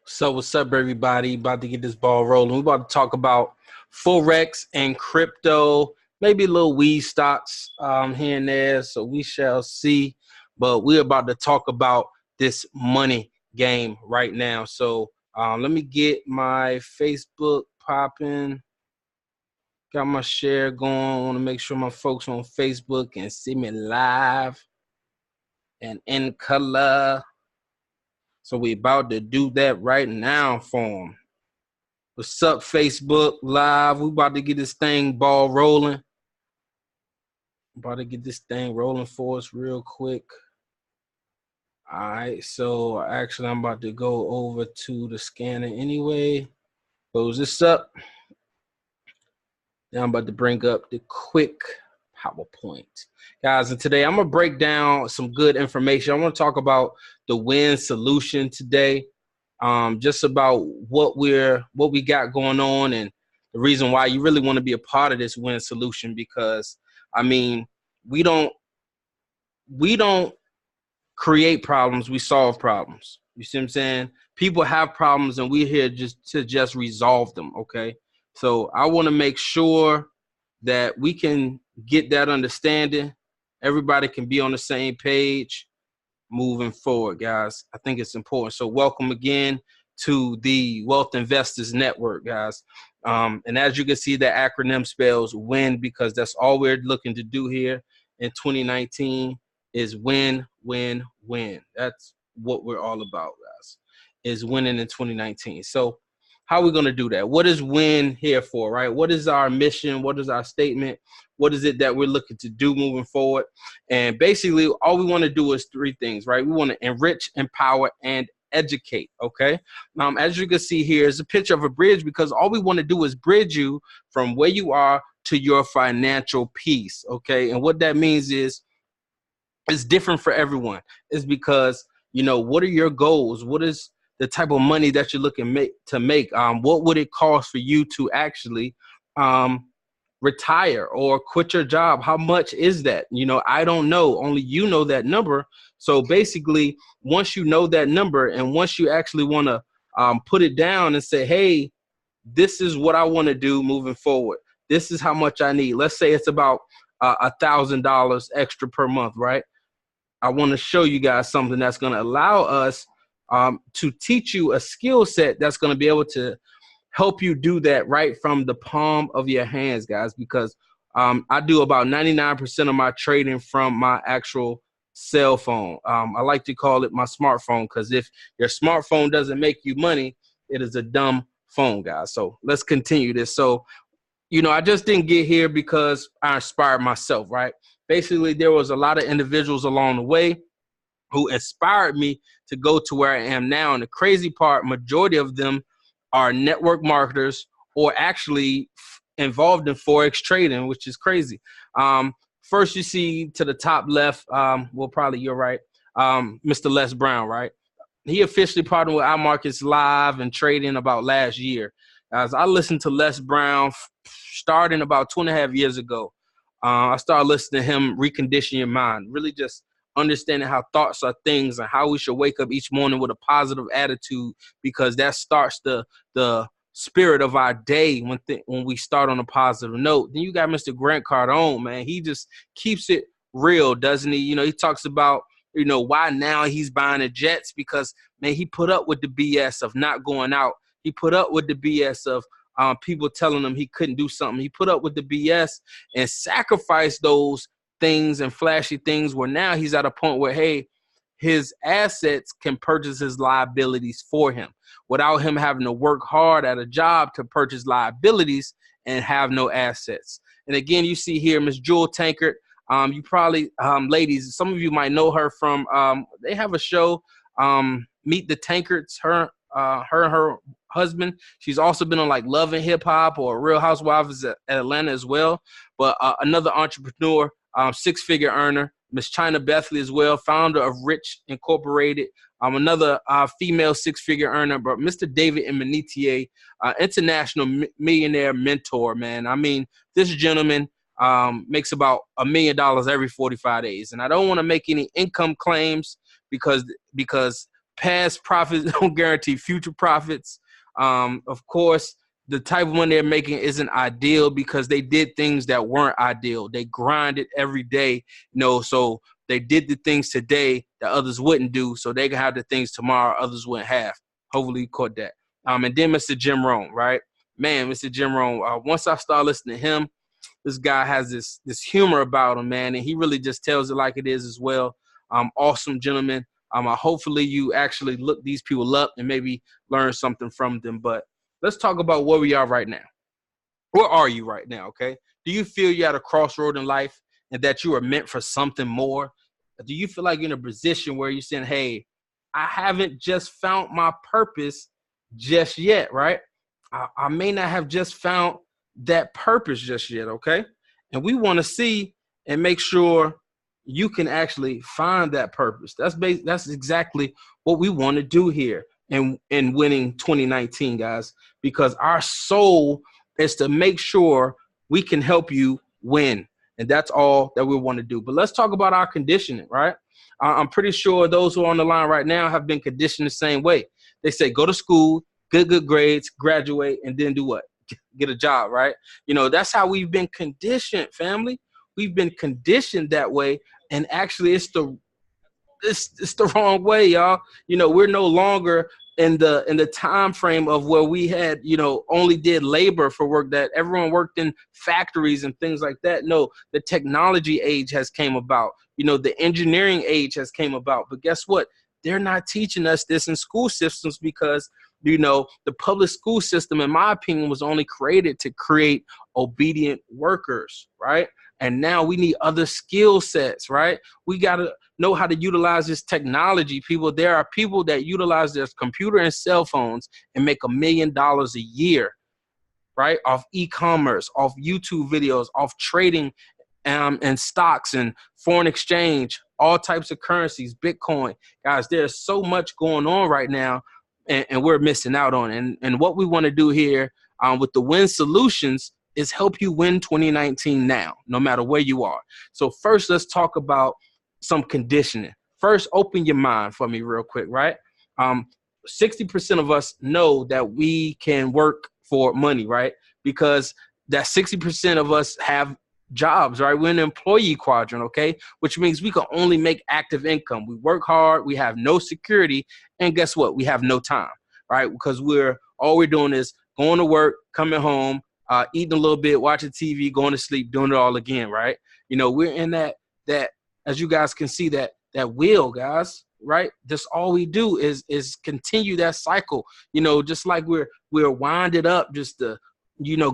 So what's up, everybody? About to get this ball rolling. We're about to talk about forex and crypto, maybe a little weed stocks here and there. So we shall see. But we're about to talk about this money game right now. So let me get my Facebook popping. Got my share going. I want to make sure my folks on Facebook can see me live and in color. So we about to do that right now for them. What's up, Facebook Live? We about to get this thing ball rolling. About to get this thing rolling for us real quick. All right, so actually I'm about to go over to the scanner anyway. Close this up. Now I'm about to bring up the quick PowerPoint. Guys, and today I'm going to break down some good information. I want to talk about the W.I.N solution today. Just about what we got going on and the reason why you really want to be a part of this W.I.N solution, because I mean, we don't create problems, we solve problems. You see what I'm saying? People have problems and we're here just resolve them. Okay. So I want to make sure that we can get that understanding. Everybody can be on the same page moving forward, guys. I think it's important. So welcome again to the Wealth Investors Network, guys. And as you can see, the acronym spells WIN, because that's all we're looking to do here in 2019 is win, win, win. That's what we're all about, guys, is winning in 2019. So how are we going to do that? What is WIN here for, right? What is our mission? What is our statement? What is it that we're looking to do moving forward? And basically, all we want to do is three things, right? We want to enrich, empower, and educate, okay? As you can see here is a picture of a bridge, because all we want to do is bridge you from where you are to your financial peace, okay? And what that means is it's different for everyone. It's because, you know, what are your goals? What is the type of money that you're looking to make? What would it cost for you to actually retire or quit your job? How much is that? You know, I don't know. Only you know that number. So basically, once you know that number and once you actually want to put it down and say, hey, this is what I want to do moving forward. This is how much I need. Let's say it's about $1,000 extra per month, right? I want to show you guys something that's going to allow us to teach you a skill set that's going to be able to help you do that right from the palm of your hands, guys, because I do about 99% of my trading from my actual cell phone. I like to call it my smartphone, because if your smartphone doesn't make you money, it is a dumb phone, guys. So let's continue this. So, you know, I just didn't get here because I inspired myself, right? Basically, there was a lot of individuals along the way who inspired me to go to where I am now. And the crazy part, majority of them are network marketers or actually involved in Forex trading, which is crazy. First, you see to the top left, well, probably you're right, Mr. Les Brown, right? He officially partnered with iMarkets Live and trading about last year. As I listened to Les Brown starting about 2.5 years ago, I started listening to him recondition your mind, really just understanding how thoughts are things and how we should wake up each morning with a positive attitude, because that starts the spirit of our day when we start on a positive note. Then you got Mr. Grant Cardone, man. He just keeps it real, doesn't he? You know, he talks about, you know, why now he's buying the Jets, because, man, he put up with the BS of not going out. He put up with the BS of people telling him he couldn't do something. He put up with the BS and sacrificed those things and flashy things, where now he's at a point where, hey, his assets can purchase his liabilities for him without him having to work hard at a job to purchase liabilities and have no assets. And again, you see here Miss Jewel Tankard. You probably, ladies, some of you might know her from, they have a show, Meet the Tankards, her and her husband. She's also been on like Love and Hip Hop or Real Housewives at Atlanta as well. But another entrepreneur, six-figure earner, Miss China Bethley as well, founder of Rich Incorporated. Another female six-figure earner, but Mr. David Emanitier, international millionaire mentor, man. I mean, this gentleman makes about $1 million every 45 days. And I don't want to make any income claims because past profits don't guarantee future profits. Of course, the type of money they're making isn't ideal because they did things that weren't ideal. They grinded every day, so they did the things today that others wouldn't do, so they can have the things tomorrow others wouldn't have. Hopefully you caught that. And then Mr. Jim Rohn, right? Man, Mr. Jim Rohn, once I start listening to him, this guy has this humor about him, man, and he really just tells it like it is as well. Awesome gentleman. Hopefully you actually look these people up and maybe learn something from them. But let's talk about where we are right now. Where are you right now, okay? Do you feel you're at a crossroad in life and that you are meant for something more? Do you feel like you're in a position where you're saying, hey, I haven't just found my purpose just yet, right? I may not have just found that purpose just yet, okay? And we want to see and make sure you can actually find that purpose. That's exactly what we want to do here in winning 2019, guys, because our soul is to make sure we can help you win. And that's all that we want to do. But let's talk about our conditioning, right? I'm pretty sure those who are on the line right now have been conditioned the same way. They say, go to school, good grades, graduate, and then do what? Get a job, right? That's how we've been conditioned, family. We've been conditioned that way. And actually, it's the wrong way, y'all. We're no longer in the time frame of where we had, only did labor for work, that everyone worked in factories and things like that. No, the technology age has came about. The engineering age has came about. But guess what? They're not teaching us this in school systems because, the public school system, in my opinion, was only created to create obedient workers, right? And now we need other skill sets, right? We got to know how to utilize this technology, people. There are people that utilize their computer and cell phones and make $1 million a year, right? Off e-commerce, off YouTube videos, off trading and stocks and foreign exchange, all types of currencies, Bitcoin. Guys, there's so much going on right now, and we're missing out on it. And what we want to do here with the W.I.N Solutions is help you win 2019 now, no matter where you are. So first, let's talk about some conditioning. First, open your mind for me real quick, right? 60% of us know that we can work for money, right? Because that 60% of us have jobs, right? We're in the employee quadrant, okay? Which means we can only make active income. We work hard, we have no security, and guess what? We have no time, right? Because all we're doing is going to work, coming home, eating a little bit, watching TV, going to sleep, doing it all again, right? We're in that as you guys can see, that wheel, guys, right? That's all we do is continue that cycle, just like we're winded up just to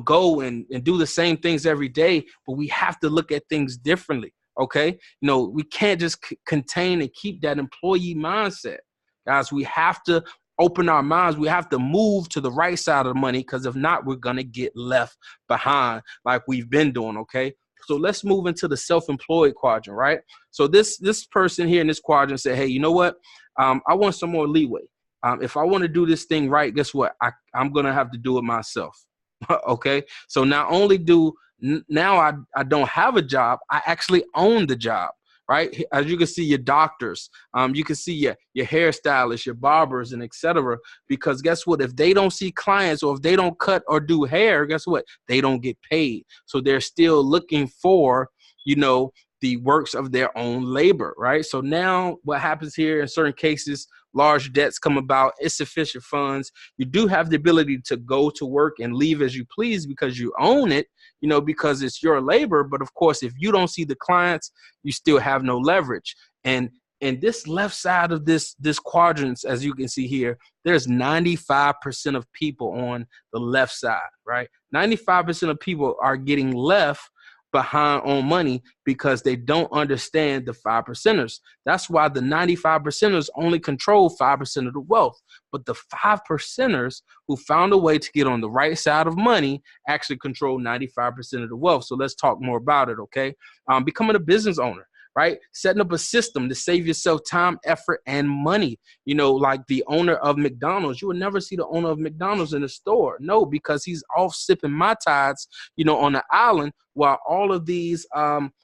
go and do the same things every day, but we have to look at things differently, okay? We can't just contain and keep that employee mindset. Guys, we have to open our minds. We have to move to the right side of the money, because if not, we're going to get left behind like we've been doing, okay? So let's move into the self-employed quadrant, right? So this person here in this quadrant said, hey, you know what? I want some more leeway. If I want to do this thing right, guess what? I'm going to have to do it myself. Okay, so not only now I don't have a job, I actually own the job, right? As you can see, your doctors, you can see your hairstylists, your barbers, and etc. Because guess what? If they don't see clients, or if they don't cut or do hair, guess what? They don't get paid. So they're still looking for, the works of their own labor, right? So now what happens here in certain cases, large debts come about, insufficient funds. You do have the ability to go to work and leave as you please because you own it, because it's your labor. But of course, if you don't see the clients, you still have no leverage. And this left side of this quadrants, as you can see here, there's 95% of people on the left side, right? 95% of people are getting left behind on money because they don't understand the 5%ers. That's why the 95%ers only control 5% of the wealth. But the 5%ers who found a way to get on the right side of money actually control 95% of the wealth. So let's talk more about it, okay? Becoming a business owner, right? Setting up a system to save yourself time, effort, and money. Like the owner of McDonald's, you would never see the owner of McDonald's in the store. No, because he's off sipping Mai Tais, on the island, while all of these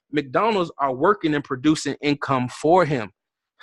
McDonald's are working and producing income for him.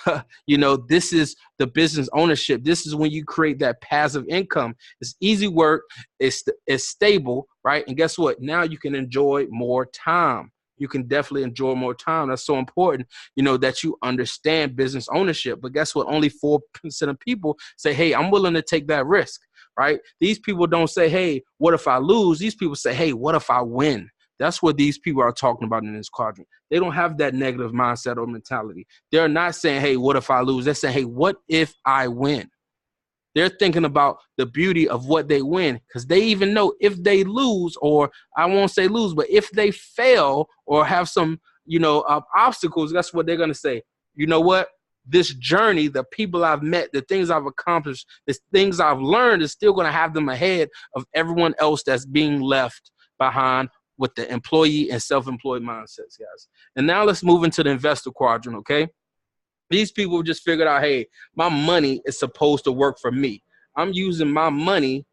This is the business ownership. This is when you create that passive income. It's easy work. It's stable, right? And guess what? Now you can enjoy more time. You can definitely enjoy more time. That's so important, that you understand business ownership. But guess what? Only 4% of people say, hey, I'm willing to take that risk, right? These people don't say, hey, what if I lose? These people say, hey, what if I win? That's what these people are talking about in this quadrant. They don't have that negative mindset or mentality. They're not saying, hey, what if I lose? They're saying, hey, what if I win? They're thinking about the beauty of what they win, because they even know if they lose, or I won't say lose, but if they fail or have some, obstacles, that's what they're going to say. You know what? This journey, the people I've met, the things I've accomplished, the things I've learned is still going to have them ahead of everyone else that's being left behind with the employee and self-employed mindsets, guys. And now let's move into the investor quadrant, okay? These people just figured out, hey, my money is supposed to work for me. I'm using my money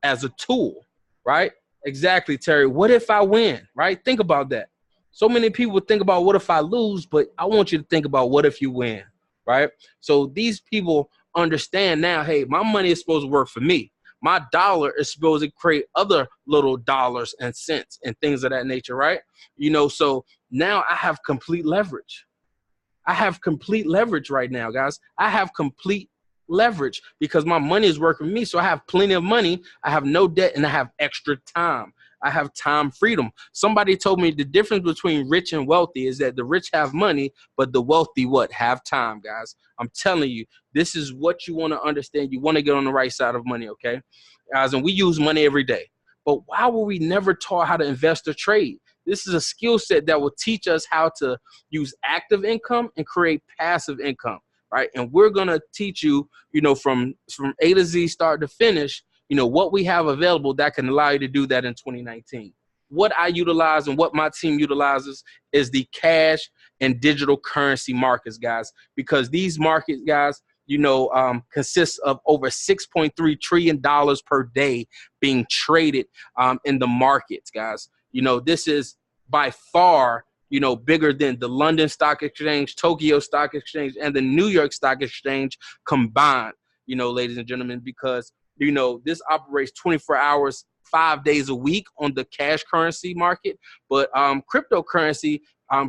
as a tool, right? Exactly, Terry. What if I win, right? Think about that. So many people think about what if I lose, but I want you to think about what if you win, right? So these people understand now, hey, my money is supposed to work for me. My dollar is supposed to create other little dollars and cents and things of that nature, right? So now I have complete leverage. I have complete leverage right now, guys. I have complete leverage because my money is working for me. So I have plenty of money. I have no debt, and I have extra time. I have time freedom. Somebody told me the difference between rich and wealthy is that the rich have money, but the wealthy have time, guys. I'm telling you, this is what you want to understand. You want to get on the right side of money, okay? Guys, and we use money every day. But why were we never taught how to invest or trade? This is a skill set that will teach us how to use active income and create passive income, right? And we're going to teach you, from A to Z, start to finish, what we have available that can allow you to do that in 2019. What I utilize and what my team utilizes is the cash and digital currency markets, guys, because these markets, guys, consists of over $6.3 trillion per day being traded in the markets, guys. This is by far, bigger than the London Stock Exchange, Tokyo Stock Exchange, and the New York Stock Exchange combined, ladies and gentlemen, because, this operates 24 hours, 5 days a week on the cash currency market. But cryptocurrency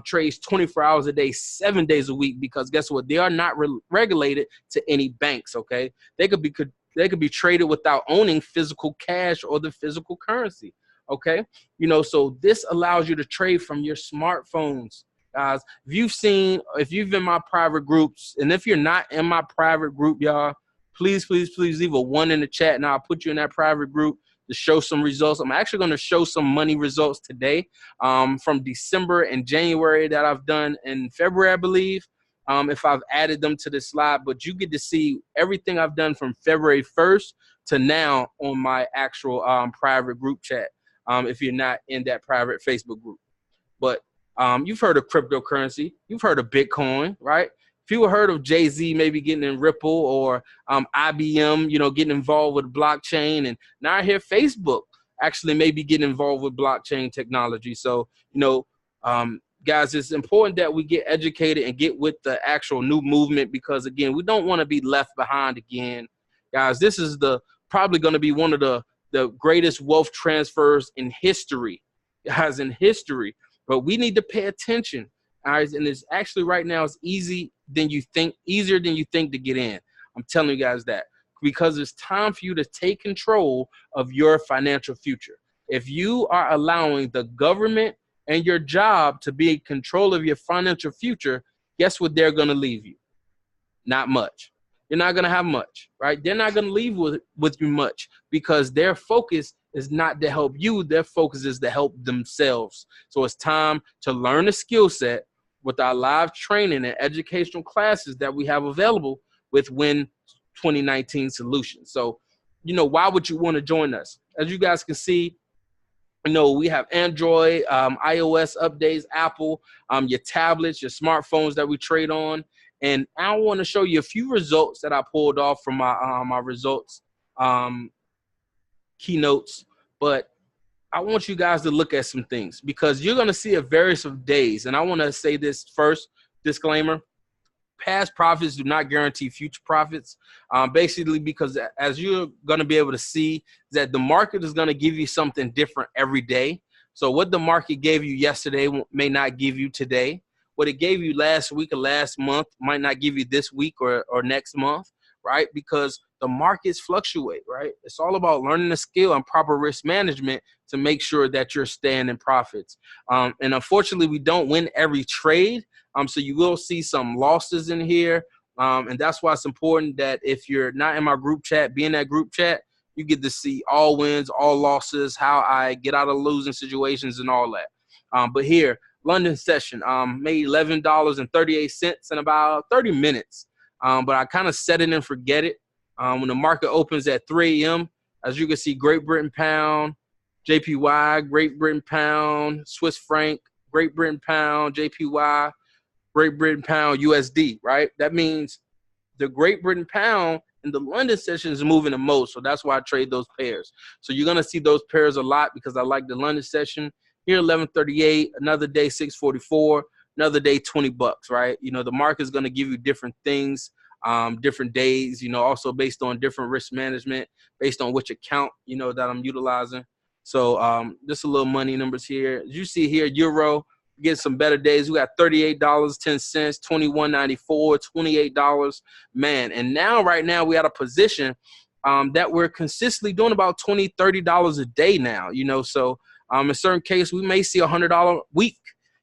trades 24 hours a day, 7 days a week, because guess what? They are not regulated to any banks, okay? They could be traded without owning physical cash or the physical currency. Okay, so this allows you to trade from your smartphones, guys. If you've in my private groups, and if you're not in my private group, y'all, please leave a 1 in the chat, and I'll put you in that private group to show some results. I'm actually going to show some money results today from December and January that I've done in February, I believe, if I've added them to this slide. But you get to see everything I've done from February 1st to now on my actual private group chat. If you're not in that private Facebook group. But you've heard of cryptocurrency. You've heard of Bitcoin, right? If you heard of Jay-Z maybe getting in Ripple, or IBM, getting involved with blockchain. And now I hear Facebook actually maybe getting involved with blockchain technology. So, guys, it's important that we get educated and get with the actual new movement, because, again, we don't want to be left behind again. Guys, this is probably going to be one of the greatest wealth transfers in history, guys, in history. But we need to pay attention, guys. And it's actually right now, it's easier than you think to get in. I'm telling you guys that, because it's time for you to take control of your financial future. If you are allowing the government and your job to be in control of your financial future, guess what they're going to leave you? Not much. You're not going to have much, right? They're not going to leave with you much, because their focus is not to help you. Their focus is to help themselves. So it's time to learn a skill set with our live training and educational classes that we have available with W.I.N 2019 Solutions. So, why would you want to join us? As you guys can see, we have Android, iOS updates, Apple, your tablets, your smartphones that we trade on. And I want to show you a few results that I pulled off from my results keynotes. But I want you guys to look at some things, because you're going to see a various of days. And I want to say this first, disclaimer: past profits do not guarantee future profits. Basically, because as you're going to be able to see, that the market is going to give you something different every day. So what the market gave you yesterday may not give you today. What it gave you last week or last month might not give you this week or next month, right? Because the markets fluctuate, right? It's all about learning the skill and proper risk management to make sure that you're staying in profits. And unfortunately, we don't win every trade. So you will see some losses in here. And that's why it's important that if you're not in my group chat, be in that group chat. You get to see all wins, all losses, how I get out of losing situations and all that. But here, London session, made $11.38 in about 30 minutes. But I kind of set it and forget it. When the market opens at 3 a.m., as you can see, Great Britain pound, JPY, Great Britain pound, Swiss franc, Great Britain pound, JPY, Great Britain pound, USD, right? That means the Great Britain pound in the London session is moving the most. So that's why I trade those pairs. So you're going to see those pairs a lot because I like the London session. Here, 11.38, another day, 6.44, another day, $20, right? You know, the market is going to give you different things, different days, you know, also based on different risk management, based on which account, you know, that I'm utilizing. So just a little money numbers here. As you see here, Euro, get some better days. We got $38.10, $21.94, $28, man. And now, right now, we at a position that we're consistently doing about $20, $30 a day now, you know. So in certain cases, we may see $100 week,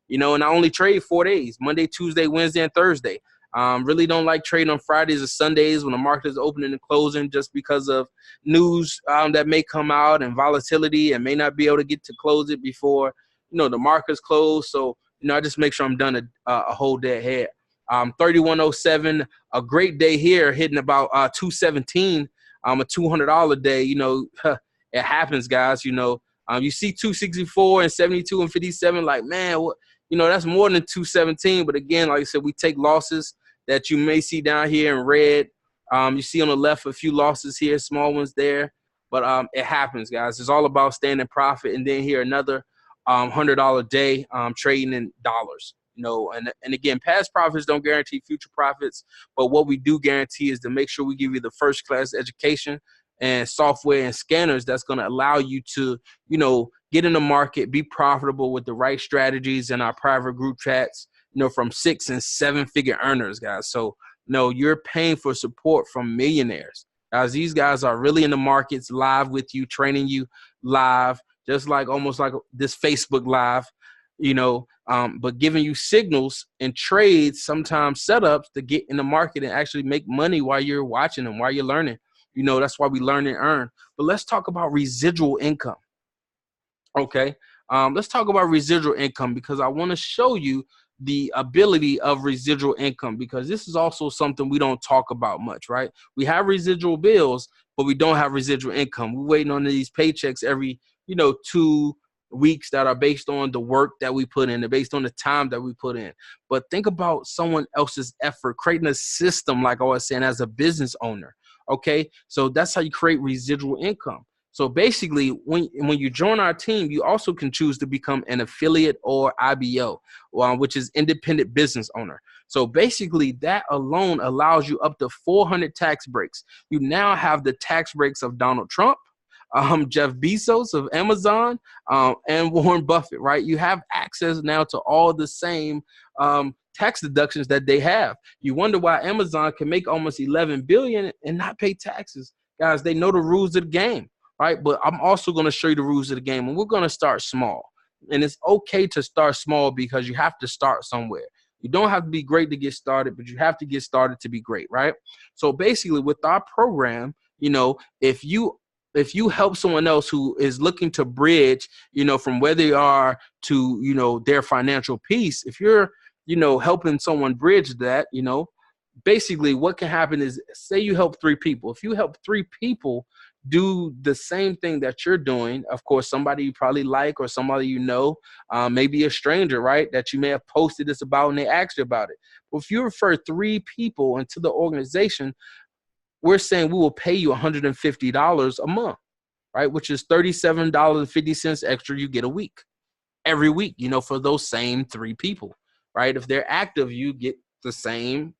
you know, and I only trade 4 days, Monday, Tuesday, Wednesday, and Thursday. Really don't like trading on Fridays or Sundays when the market is opening and closing just because of news that may come out and volatility and may not be able to get to close it before, you know, the market's closed. So, you know, I just make sure I'm done a whole day ahead. 3107, a great day here, hitting about 217, a $200 day. You know, it happens, guys. You know, you see 264 and 72 and 57, like, man, what, you know, that's more than 217. But again, like I said, we take losses that you may see down here in red. You see on the left a few losses here, small ones there. But it happens, guys. It's all about staying in profit. And then here another $100 day trading in dollars. You know, and again, past profits don't guarantee future profits. But what we do guarantee is to make sure we give you the first class education and software and scanners that's going to allow you to, you know, get in the market, be profitable with the right strategies in our private group chats, you know, from 6- and 7-figure earners, guys. So, no, you're paying for support from millionaires. Guys, these guys are really in the markets live with you, training you live, just like almost like this Facebook Live, you know, but giving you signals and trades, sometimes setups to get in the market and actually make money while you're watching them, while you're learning. You know, that's why we learn and earn. But let's talk about residual income. Okay. Let's talk about residual income because I want to show you the ability of residual income because this is also something we don't talk about much, right? We have residual bills, but we don't have residual income. We're waiting on these paychecks every, you know, 2 weeks that are based on the work that we put in and based on the time that we put in. But think about someone else's effort, creating a system, like I was saying, as a business owner. Okay, so that's how you create residual income. So basically, when you join our team, you also can choose to become an affiliate or IBO, which is independent business owner. So basically, that alone allows you up to 400 tax breaks. You now have the tax breaks of Donald Trump, Jeff Bezos of Amazon, and Warren Buffett, right? You have access now to all the same tax deductions that they have. You wonder why Amazon can make almost 11 billion and not pay taxes. Guys, they know the rules of the game, right? But I'm also going to show you the rules of the game, and we're going to start small. And it's okay to start small because you have to start somewhere. You don't have to be great to get started, but you have to get started to be great, right? So basically, with our program, you know, if you help someone else who is looking to bridge, you know, from where they are to, you know, their financial peace, if you're, you know, helping someone bridge that, you know, basically what can happen is, say you help 3 people. If you help 3 people do the same thing that you're doing, of course, somebody you probably like or somebody you know, maybe a stranger, right, that you may have posted this about and they asked you about it. But if you refer 3 people into the organization, we're saying we will pay you $150 a month, right, which is $37.50 extra you get a week, every week, you know, for those same 3 people, right? If they're active, you get the same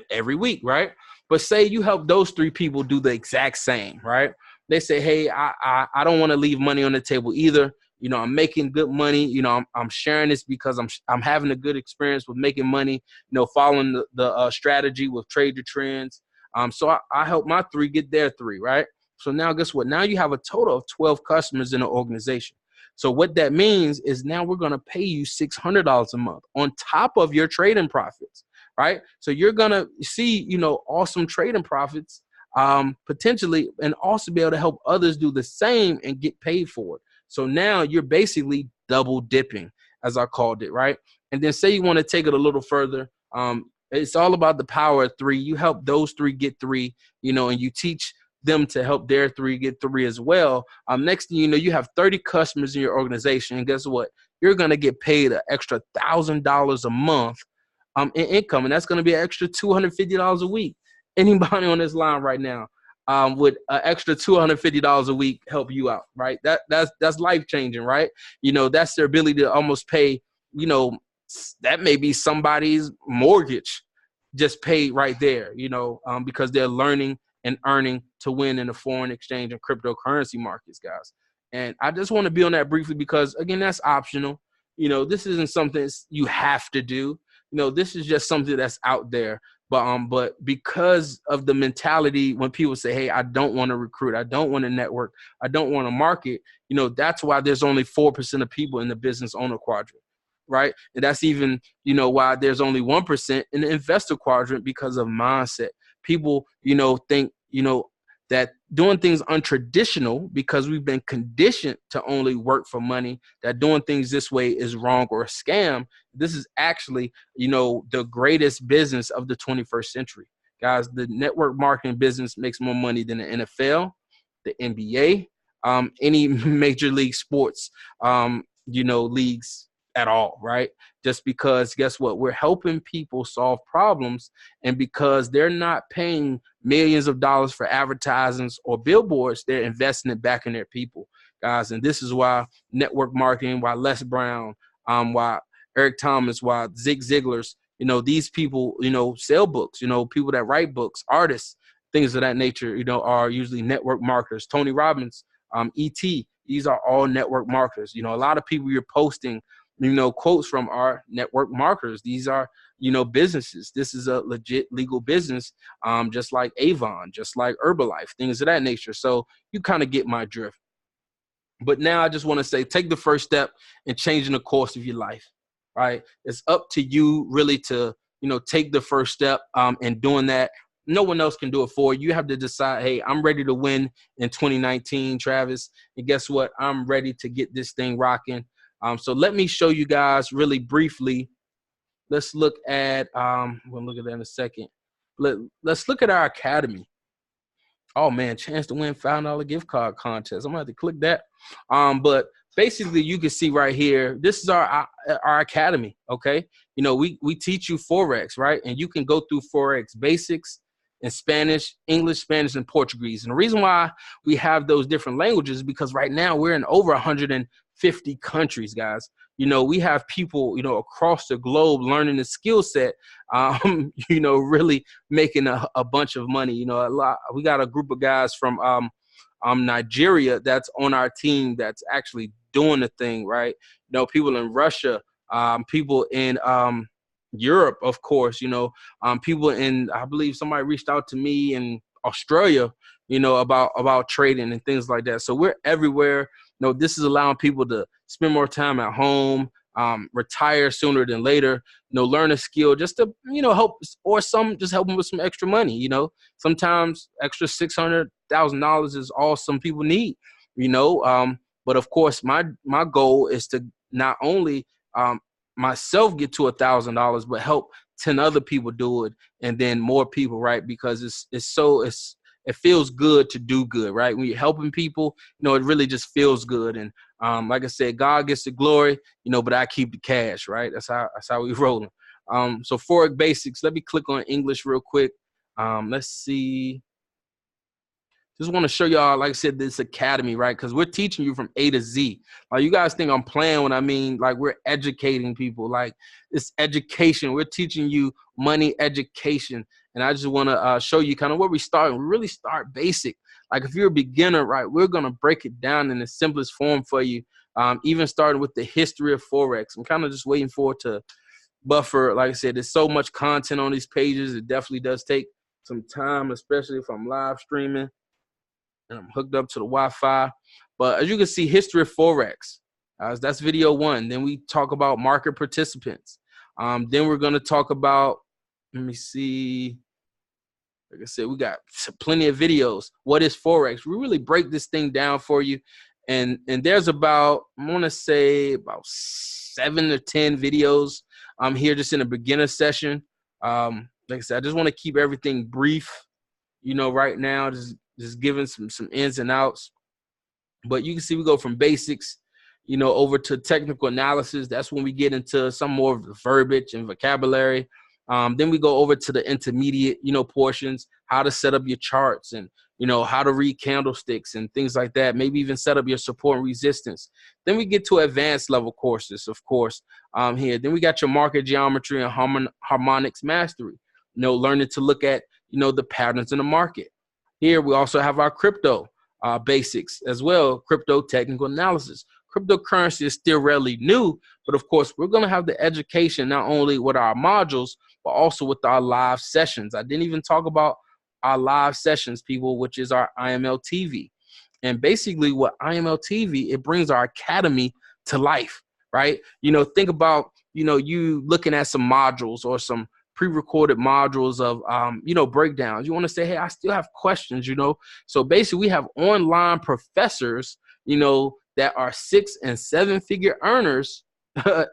every week, right? But say you help those 3 people do the exact same, right? They say, hey, I don't want to leave money on the table either. You know, I'm making good money. You know, I'm sharing this because I'm having a good experience with making money. You know, following the strategy with trade the trends. So I help my 3 get their 3, right? So now guess what? Now you have a total of 12 customers in the organization. So what that means is now we're going to pay you $600 a month on top of your trading profits, right? So you're going to see, you know, awesome trading profits potentially, and also be able to help others do the same and get paid for it. So now you're basically double dipping, as I called it, right? And then say you want to take it a little further. It's all about the power of 3. You help those 3 get 3, you know, and you teach them to help their 3 get 3 as well. Next thing you know, you have 30 customers in your organization, and guess what? You're going to get paid an extra $1,000 a month in income, and that's going to be an extra $250 a week. Anybody on this line right now with an extra $250 a week help you out, right? That's life changing, right? You know, that's their ability to almost pay, you know, that may be somebody's mortgage just paid right there, you know, because they're learning and earning to win in the foreign exchange and cryptocurrency markets, guys. And I just want to be on that briefly because, again, that's optional. You know, this isn't something you have to do. You know, this is just something that's out there. But because of the mentality when people say, hey, I don't want to recruit, I don't want to network, I don't want to market, you know, that's why there's only 4% of people in the business owner quadrant, right? And that's even, you know, why there's only 1% in the investor quadrant because of mindset. People, you know, think, you know, that doing things untraditional because we've been conditioned to only work for money, that doing things this way is wrong or a scam. This is actually, you know, the greatest business of the 21st century. Guys, the network marketing business makes more money than the NFL, the NBA, any major league sports, you know, leagues at all, right? Just because guess what? We're helping people solve problems, and because they're not paying millions of dollars for advertisements or billboards, they're investing it back in their people, guys. And this is why network marketing, why Les Brown, why Eric Thomas, why Zig Ziglar's, you know, these people, you know, sell books, you know, people that write books, artists, things of that nature, you know, are usually network marketers. Tony Robbins, E.T., these are all network marketers. You know, a lot of people you're posting, you know, quotes from are network marketers. These are, you know, businesses. This is a legit legal business, just like Avon, just like Herbalife, things of that nature. So you kind of get my drift. But now I just want to say, take the first step in changing the course of your life, right? It's up to you really to, you know, take the first step and doing that. No one else can do it for you. You have to decide, hey, I'm ready to win in 2019, Travis. And guess what? I'm ready to get this thing rocking. So let me show you guys really briefly. Let's look at, we'll look at that in a second. Let's look at our academy. Oh man, chance to win $5 gift card contest. I'm gonna have to click that. But basically you can see right here, this is our academy. Okay. You know, we teach you Forex, right? And you can go through Forex basics in Spanish, English, Spanish, and Portuguese. And the reason why we have those different languages is because right now we're in over 150 countries, guys. You know, we have people, you know, across the globe learning the skill set, you know, really making a bunch of money. You know, we got a group of guys from Nigeria that's on our team that's actually doing the thing, right? You know, people in Russia, people in Europe, of course, you know, people in, I believe somebody reached out to me in Australia, you know, about trading and things like that. So we're everywhere. You know, this is allowing people to spend more time at home, retire sooner than later, you know, learn a skill just to, you know, help, or some just help them with some extra money. You know, sometimes extra $600,000 is all some people need, you know. But of course, my goal is to not only myself get to $1,000, but help 10 other people do it, and then more people, right? Because it feels good to do good, right? When you're helping people, you know, it really just feels good. And like I said, God gets the glory, you know, but I keep the cash, right? That's how we rolling. So Forex basics. Let me click on English real quick. Let's see. just want to show y'all, like I said, this academy, right? Because we're teaching you from A to Z. Like, you guys think I'm playing when I mean, like, we're educating people. Like, it's education. We're teaching you money education. And I just want to show you kind of where we start. We really start basic. Like, if you're a beginner, right, we're going to break it down in the simplest form for you, even starting with the history of Forex. I'm kind of just waiting for it to buffer. Like I said, there's so much content on these pages. It definitely does take some time, especially if I'm live streaming and I'm hooked up to the Wi-Fi. But as you can see, history of Forex. That's video 1. Then we talk about market participants. Then we're going to talk about, let me see. Like I said, we got plenty of videos. What is Forex? We really break this thing down for you. And there's about, I want to say about 7 to 10 videos here just in a beginner session. Like I said, I just want to keep everything brief, right now, just giving some ins and outs. But you can see we go from basics, over to technical analysis. That's when we get into some more of the verbiage and vocabulary. Then we go over to the intermediate, portions, how to set up your charts and, how to read candlesticks and things like that. Maybe even set up your support and resistance. Then we get to advanced level courses, of course, here. Then we got your market geometry and harmonics mastery, learning to look at, the patterns in the market. Here we also have our crypto basics as well, crypto technical analysis. Cryptocurrency is still relatively new, but of course, we're going to have the education not only with our modules, but also with our live sessions. I didn't even talk about our live sessions, people, which is our IML TV. And basically what IML TV, it brings our academy to life, right? Think about, you looking at some modules or some pre-recorded modules of, breakdowns. You want to say, hey, I still have questions, So basically we have online professors, that are 6- and 7-figure earners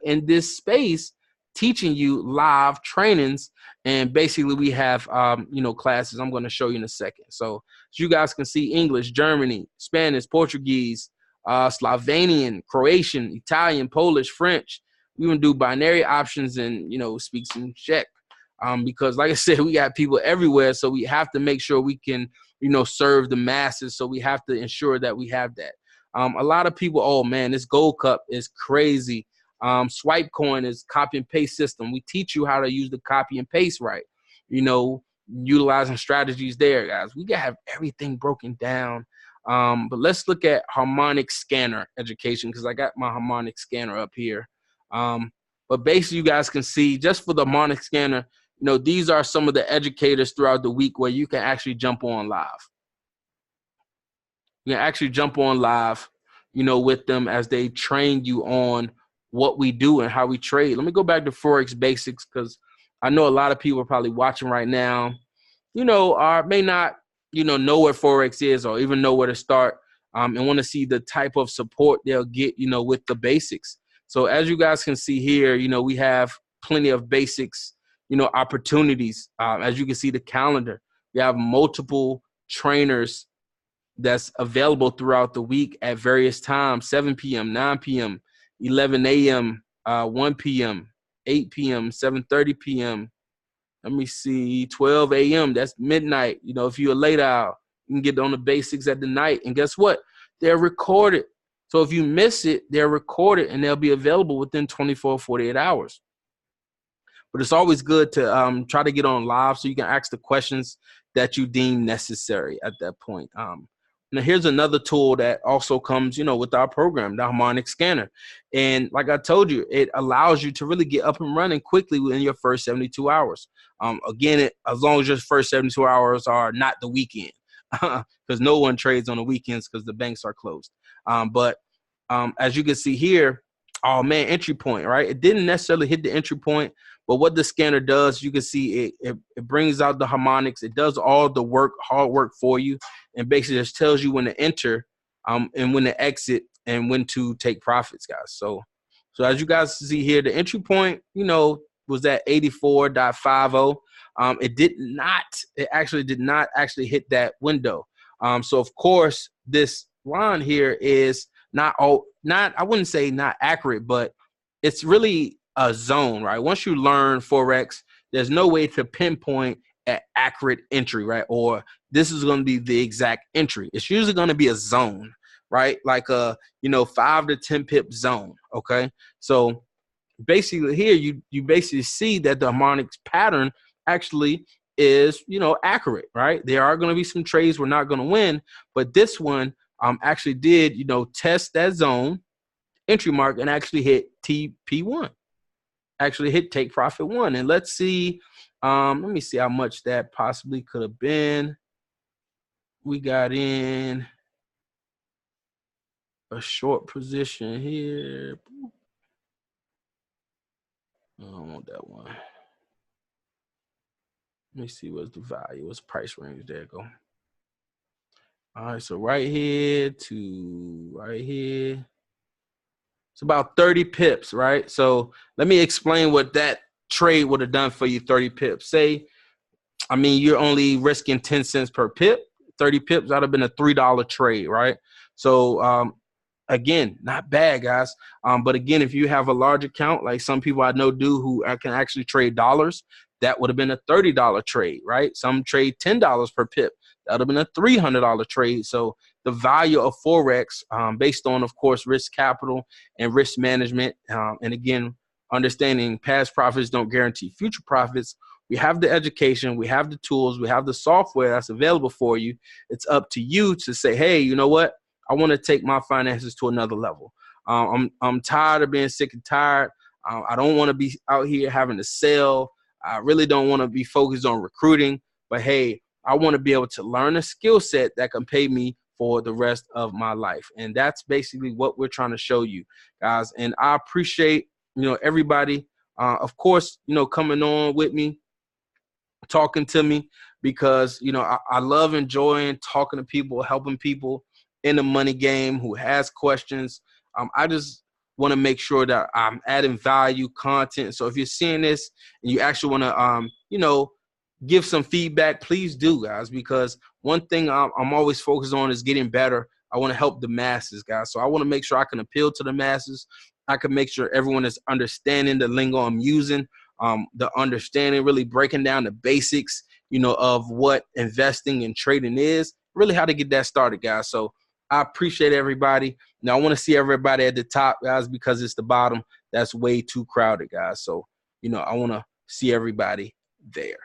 in this space, teaching you live trainings. And basically we have, classes I'm going to show you in a second. So as you guys can see, English, Germany, Spanish, Portuguese, Slovenian, Croatian, Italian, Polish, French. We even do binary options and, speak some Czech. Because like I said, we got people everywhere. So we have to make sure we can, serve the masses. So we have to ensure that we have that. A lot of people, oh man, this gold cup is crazy. Swipe coin is copy and paste system. We teach you how to use the copy and paste right, utilizing strategies there, guys. We gotta have everything broken down. But let's look at harmonic scanner education, because I got my harmonic scanner up here. But basically you guys can see just for the harmonic scanner, these are some of the educators throughout the week where you can actually jump on live. You can actually jump on live, with them as they train you on what we do and how we trade. Let me go back to Forex basics, because I know a lot of people are probably watching right now, or may not, know what Forex is or even know where to start, and want to see the type of support they'll get, with the basics. So as you guys can see here, we have plenty of basics, opportunities. As you can see the calendar, we have multiple trainers that's available throughout the week at various times: 7 p.m., 9 p.m., 11 a.m., 1 p.m., 8 p.m., 7:30 p.m. Let me see, 12 a.m. That's midnight. If you're a late owl, you can get on the basics at the night. And guess what? They're recorded. So if you miss it, they're recorded and they'll be available within 24, 48 hours. But it's always good to try to get on live so you can ask the questions that you deem necessary at that point. Now, here's another tool that also comes, with our program, the harmonic scanner. And like I told you, it allows you to really get up and running quickly within your first 72 hours. Again, as long as your first 72 hours are not the weekend, because no one trades on the weekends because the banks are closed. But as you can see here, oh man, entry point, right? It didn't necessarily hit the entry point, but what the scanner does, you can see it brings out the harmonics. It does all the work, hard work for you, and basically just tells you when to enter, and when to exit, and when to take profits, guys. So as you guys see here, the entry point, was at 84.50. It actually did not hit that window. So of course, this line here is not, I wouldn't say not accurate, but it's really a zone, right? Once you learn Forex, there's no way to pinpoint an accurate entry, right? Or this is going to be the exact entry. It's usually going to be a zone, right? Like a, 5 to 10 pip zone. Okay. So basically here you basically see that the harmonics pattern actually is, accurate, right? There are going to be some trades we're not going to win, but this one actually did, test that zone entry mark and actually hit TP1, actually hit take profit one. And let's see, let me see how much that possibly could have been. We got in a short position here. I don't want that one. Let me see what's the value, what's the price range. There you go. All right, so right here to right here, it's about 30 pips, right? So let me explain what that trade would have done for you. 30 pips. Say, you're only risking 10 cents per pip. 30 pips, that would have been a $3 trade, right? So again, not bad, guys. But again, if you have a large account, like some people I know do who can actually trade dollars, that would have been a $30 trade, right? Some trade $10 per pip. That would have been a $300 trade. So the value of Forex, based on, of course, risk capital and risk management, and again, understanding past profits don't guarantee future profits. We have the education, we have the tools, we have the software that's available for you. It's up to you to say, hey, you know what? I want to take my finances to another level. I'm tired of being sick and tired. I don't want to be out here having to sell. I really don't want to be focused on recruiting. But hey, I want to be able to learn a skill set that can pay me for the rest of my life. And that's basically what we're trying to show you, guys. And I appreciate, everybody, of course, coming on with me, talking to me, because I love enjoying talking to people, helping people in the money game who has questions. I just want to make sure that I'm adding value content. So if you're seeing this and you actually want to give some feedback, please do, guys, because one thing I'm always focused on is getting better. I want to help the masses, guys. So I want to make sure I can appeal to the masses. I can make sure everyone is understanding the lingo I'm using, the understanding, really breaking down the basics, of what investing and trading is, really how to get that started, guys. So I appreciate everybody. Now I want to see everybody at the top, guys, because it's the bottom that's way too crowded, guys. So, I want to see everybody there.